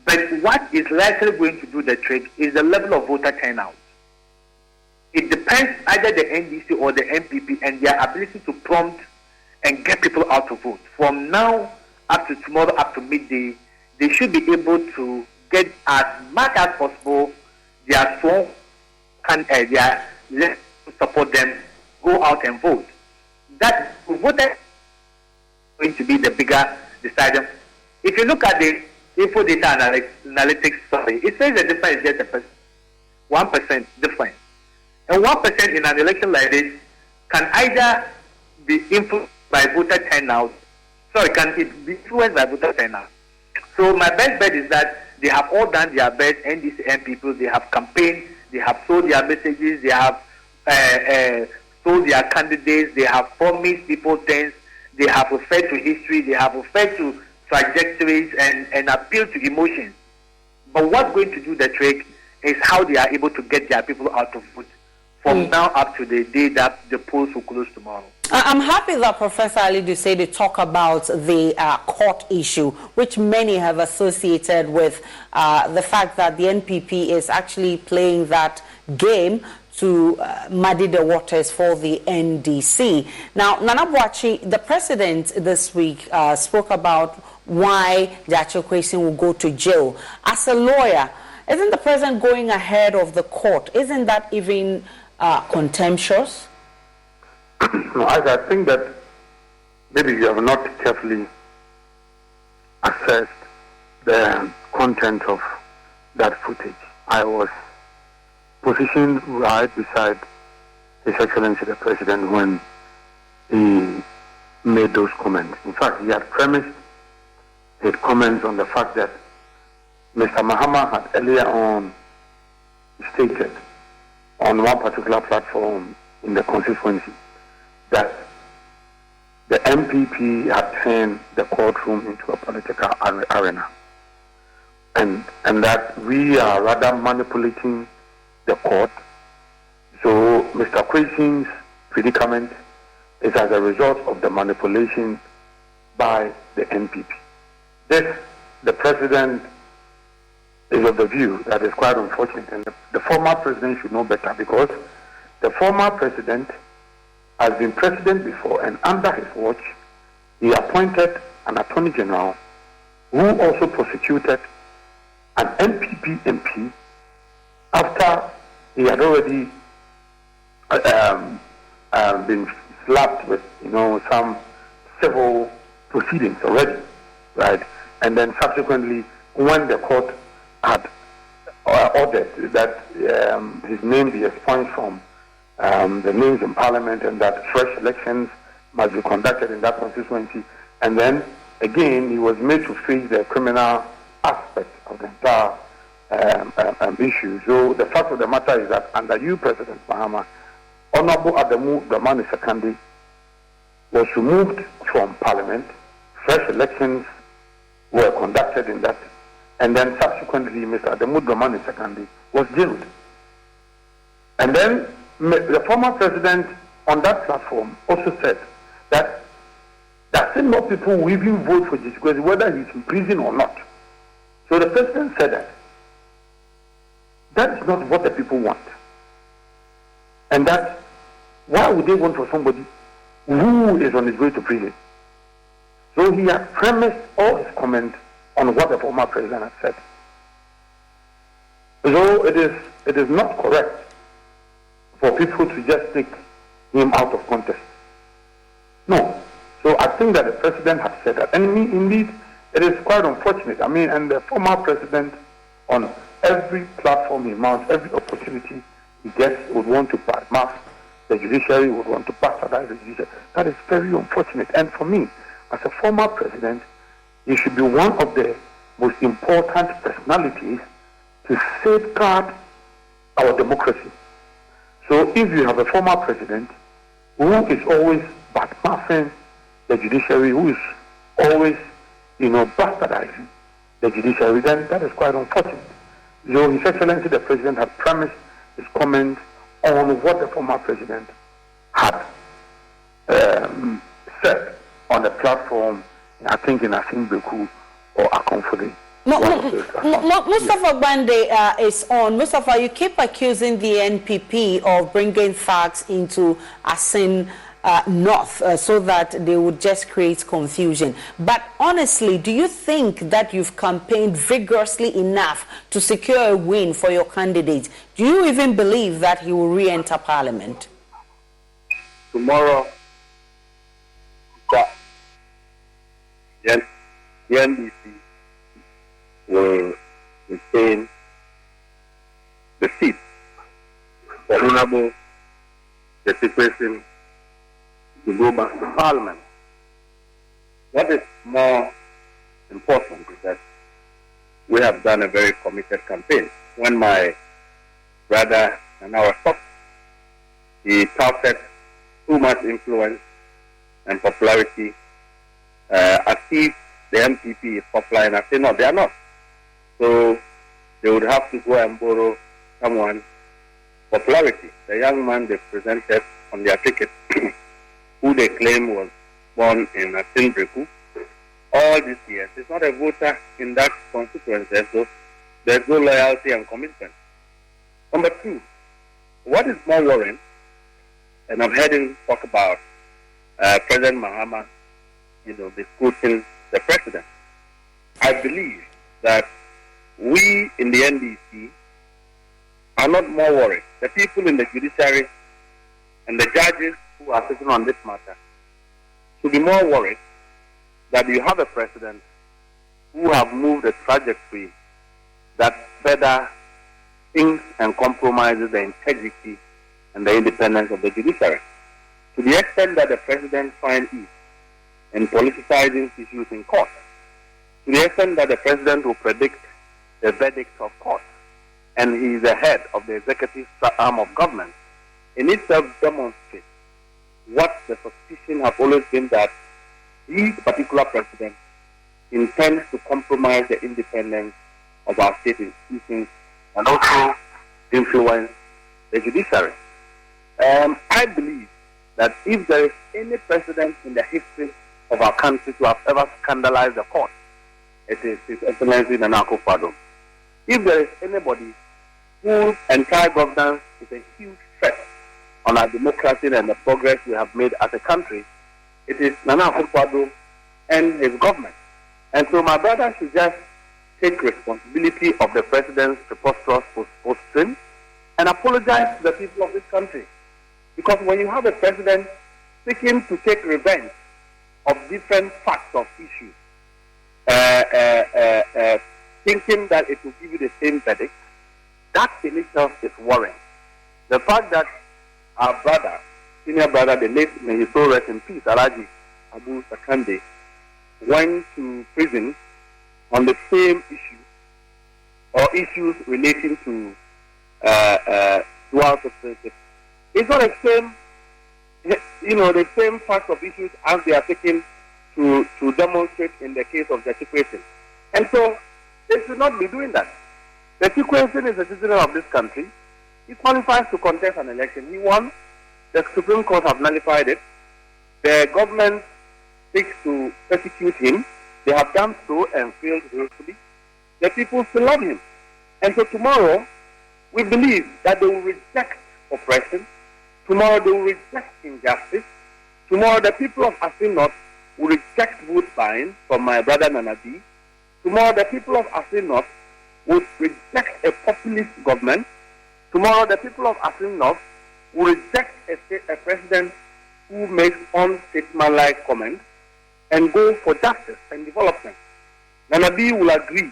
But what is likely going to do the trick is the level of voter turnout. It depends either the NDC or the MPP and their ability to prompt and get people out to vote. From now up to tomorrow, up to midday, they should be able to get as much as possible their strong their less to support them, go out and vote. That voter is going to be the bigger decider. If you look at the info data analytics survey, it says the difference is just 1% difference. And 1% in an election like this can either be influenced by voter turnout. Can it be influenced by voter turnout? So my best bet is that they have all done their best. NDC people, they have campaigned, they have sold their messages, they have sold their candidates, they have promised people things, they have referred to history, they have referred to trajectories and appeal to emotions. But what's going to do the trick is how they are able to get their people out of vote from now up to the day that the polls will close tomorrow. I'm happy that Professor Ali Dusaide talk about the court issue, which many have associated with the fact that the NPP is actually playing that game to muddy the waters for the NDC. Now, Nana Boakye, the president this week spoke about why Judge Kwesi will go to jail. As a lawyer, isn't the president going ahead of the court? Isn't that even contemptuous? No, I think that maybe you have not carefully assessed the content of that footage. I was positioned right beside His Excellency the President when he made those comments. In fact, he had premised his comments on the fact that Mr. Mahama had earlier on stated on one particular platform in the constituency that the MPP had turned the courtroom into a political arena, and that we are rather manipulating the court. So Mr. Kwesi's predicament is as a result of the manipulation by the NPP. The president is of the view that is quite unfortunate, and the former president should know better, because the former president has been president before, and under his watch, he appointed an attorney general who also prosecuted an NPP MP after he had already been slapped with, some civil proceedings already, right? And then subsequently, when the court had ordered that his name be expunged from the names in Parliament, and that fresh elections must be conducted in that constituency, and then again he was made to face the criminal aspect of the entire issue. So the fact of the matter is that under you, President Mahama, Honorable Adamu Dramani Sekandi was removed from Parliament. Fresh elections were conducted in that, and then subsequently Mr. Adamu Dramani Sekandi was jailed. And then the former president on that platform also said that there are still more people who even vote for this, because whether he's in prison or not. So the president said that is not what the people want. And that, why would they want for somebody who is on his way to prison? So he has premised all his comments on what the former president has said. So it is not correct for people to just take him out of context. No. So I think that the president has said that. And indeed, it is quite unfortunate. I mean, and the former president, on every platform he mounts, every opportunity he gets, would want to badmouth the judiciary, would want to bastardize the judiciary. That is very unfortunate. And for me, as a former president, he should be one of the most important personalities to safeguard our democracy. So if you have a former president who is always badmouthing the judiciary, who is always, bastardizing the judiciary, then that is quite unfortunate. So His Excellency the President had premised his comments on what the former president had said on the platform, I think in Assin or Akomfode. Mustapha Dangbe is on. Mustapha, you keep accusing the NPP of bringing thugs into Assin North so that they would just create confusion. But honestly, do you think that you've campaigned vigorously enough to secure a win for your candidate? Do you even believe that he will re-enter Parliament? Tomorrow, the NDC will retain the seat for Honorable the situation to go back to Parliament. What is more important is that we have done a very committed campaign. When my brother and I were talking, he touted too much influence and popularity as if the MPP is popular, and I say no, they are not. So they would have to go and borrow someone's popularity. The young man they presented on their ticket, who they claim was born in Assin all these years, is not a voter in that constituency, so there's no loyalty and commitment. Number two, what is more worrying, and I've heard him talk about President Mahama, disputing the president. I believe that we in the NDC are not more worried. The people in the judiciary and the judges who are sitting on this matter should be more worried that you have a president who have moved a trajectory that further thinks and compromises the integrity and the independence of the judiciary. To the extent that the president finds ease in politicizing issues in court, to the extent that the president will predict the verdict of court, and he is the head of the executive arm of government, in itself demonstrates what the suspicion has always been, that this particular president intends to compromise the independence of our state institutions and also influence the judiciary. I believe that if there is any president in the history of our country to have ever scandalized the court, it is His Excellency Nana Akufo-Addo. If there is anybody whose entire governance is a huge threat on our democracy and the progress we have made as a country, it is Nana Akufo-Addo and his government. And so my brother should just take responsibility of the president's preposterous post-stream and apologize to the people of this country. Because when you have a president seeking to take revenge of different facts of issues, thinking that it will give you the same verdict, that in itself is worrying. The fact that our brother, senior brother, the late, may his soul rest in peace, Alhaji Abu Sakande, went to prison on the same issue or issues relating to dual citizenship. It's not the same, the same facts of issues as they are taken to demonstrate in the case of the Chikwesin. And so they should not be doing that. The Chikwesin is a citizen of this country. He qualifies to contest an election. He won. The Supreme Court have nullified it. The government seeks to persecute him. They have done so and failed willfully. The people still love him. And so tomorrow, we believe that they will reject oppression. Tomorrow, they will reject injustice. Tomorrow, the people of Assin North will reject vote buying from my brother Nana B. Tomorrow, the people of Assin North will reject a populist government. Tomorrow, the people of Assin North will reject a president who makes unstatesmanlike comments and go for justice and development. Nana B will agree.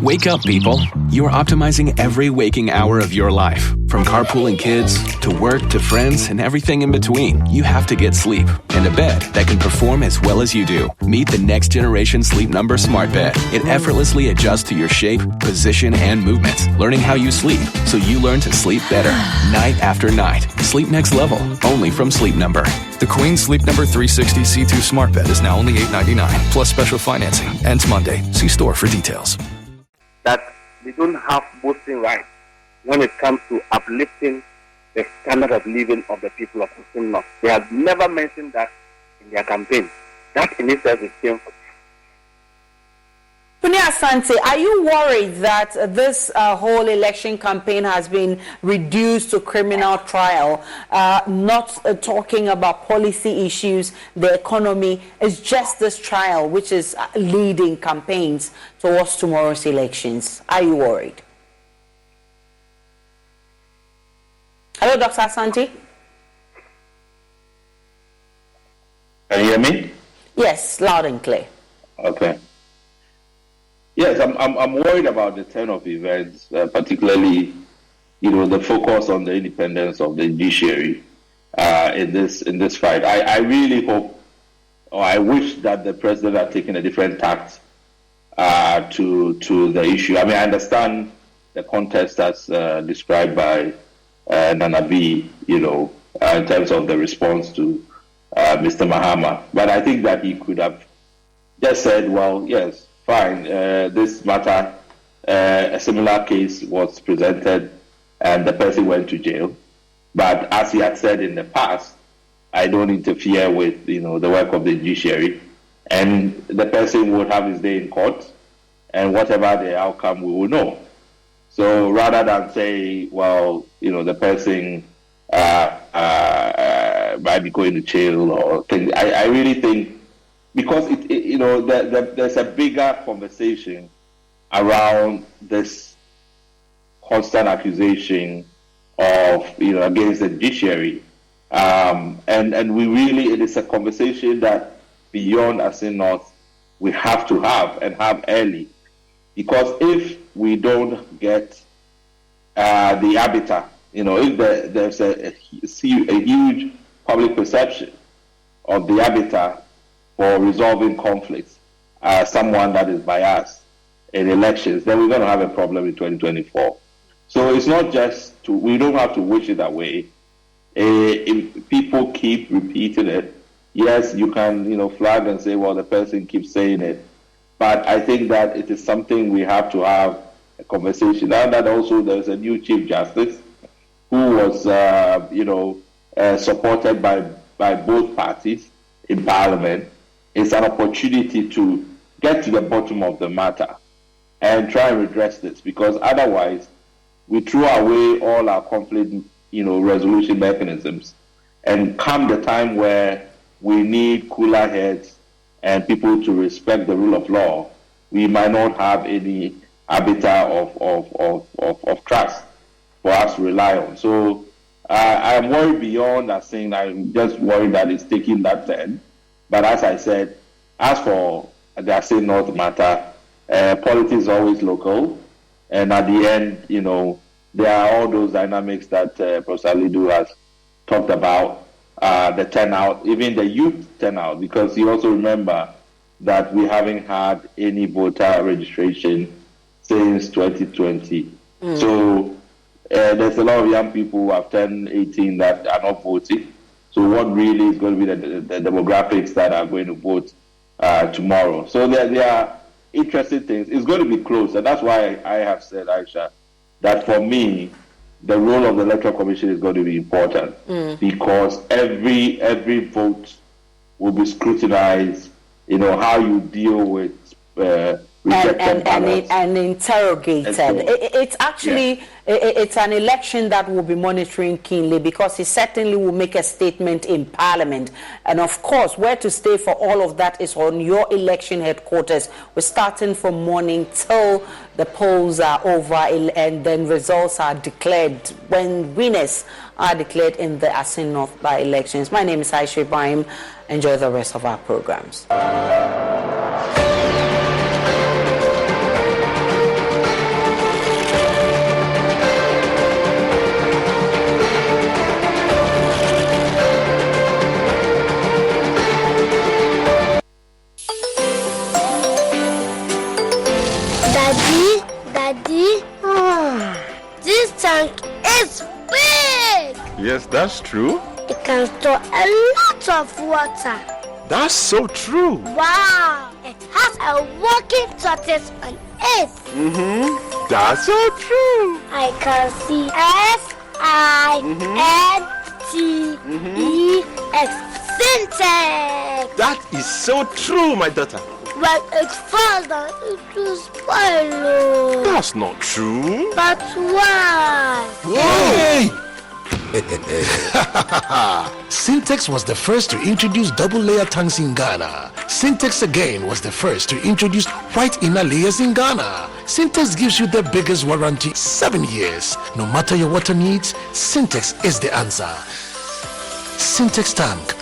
Wake up, people. You're optimizing every waking hour of your life. From carpooling kids, to work, to friends, and everything in between. You have to get sleep. And a bed that can perform as well as you do. Meet the next generation Sleep Number Smart Bed. It effortlessly adjusts to your shape, position, and movements. Learning how you sleep, so you learn to sleep better. Night after night. Sleep next level. Only from Sleep Number. The Queen Sleep Number 360 C2 Smart Bed is now only $899, plus special financing. Ends Monday. See store for details. That they don't have boasting rights when it comes to uplifting the standard of living of the people of Assin North. They have never mentioned that in their campaign. That in itself is shameful. Punia Asante, are you worried that this whole election campaign has been reduced to criminal trial, not talking about policy issues, the economy? It's just this trial which is leading campaigns towards tomorrow's elections. Are you worried? Hello, Dr. Asante? Can you hear me? Yes, loud and clear. Okay. Yes, I'm worried about the turn of events, particularly, the focus on the independence of the judiciary in this fight. I really hope, or I wish that the president had taken a different tact to the issue. I mean, I understand the context as described by Nana B, in terms of the response to Mr. Mahama, but I think that he could have just said, well, yes, fine, this matter, a similar case was presented and the person went to jail. But as he had said in the past, I don't interfere with, the work of the judiciary. And the person would have his day in court, and whatever the outcome, we will know. So rather than say, well, the person might be going to jail or things, I really think, because there's a bigger conversation around this constant accusation of against the judiciary, and we really, it is a conversation that beyond Assin North we have to have and have early, because if we don't get the arbiter, if there's a huge public perception of the arbiter for resolving conflicts, someone that is biased in elections, then we're going to have a problem in 2024. So it's not just we don't have to wish it away. If people keep repeating it, yes, you can, flag and say, well, the person keeps saying it. But I think that it is something we have to have a conversation. Now that also there's a new Chief Justice who was, supported by both parties in Parliament. It's an opportunity to get to the bottom of the matter and try and redress this, because otherwise we throw away all our conflict, resolution mechanisms, and come the time where we need cooler heads and people to respect the rule of law, we might not have any habitat of trust for us to rely on. So I'm worried beyond that, saying I'm just worried that it's taking that turn. But as I said, as for the Assin North matter, politics is always local, and at the end, there are all those dynamics that Professor Lidu has talked about, the turnout, even the youth turnout, because you also remember that we haven't had any voter registration since 2020. So there's a lot of young people who have turned 18 that are not voting. So what really is going to be the demographics that are going to vote tomorrow? So there are interesting things. It's going to be close, and that's why I have said, Aisha, that for me, the role of the Electoral Commission is going to be important, because every vote will be scrutinized. How you deal with and interrogated. It's actually it's an election that will be monitoring keenly, because he certainly will make a statement in Parliament. And of course, where to stay for all of that is on your election headquarters. We're starting from morning till the polls are over, and then results are declared when winners are declared in the Assin North by-elections. My name is Aisha Ibrahim. Enjoy the rest of our programs. Daddy, this tank is big! Yes, that's true. It can store a lot of water. That's so true. Wow! It has a working tortoise on it. That's so true. I can see S-I-N-T-E-X. Syntax! That is so true, my daughter. When it falls down, it will spoil. That's not true. But why? Hey! Syntax was the first to introduce double-layer tanks in Ghana. Syntax again was the first to introduce white inner layers in Ghana. Syntax gives you the biggest warranty, 7 years. No matter your water needs, Syntax is the answer. Syntax tank,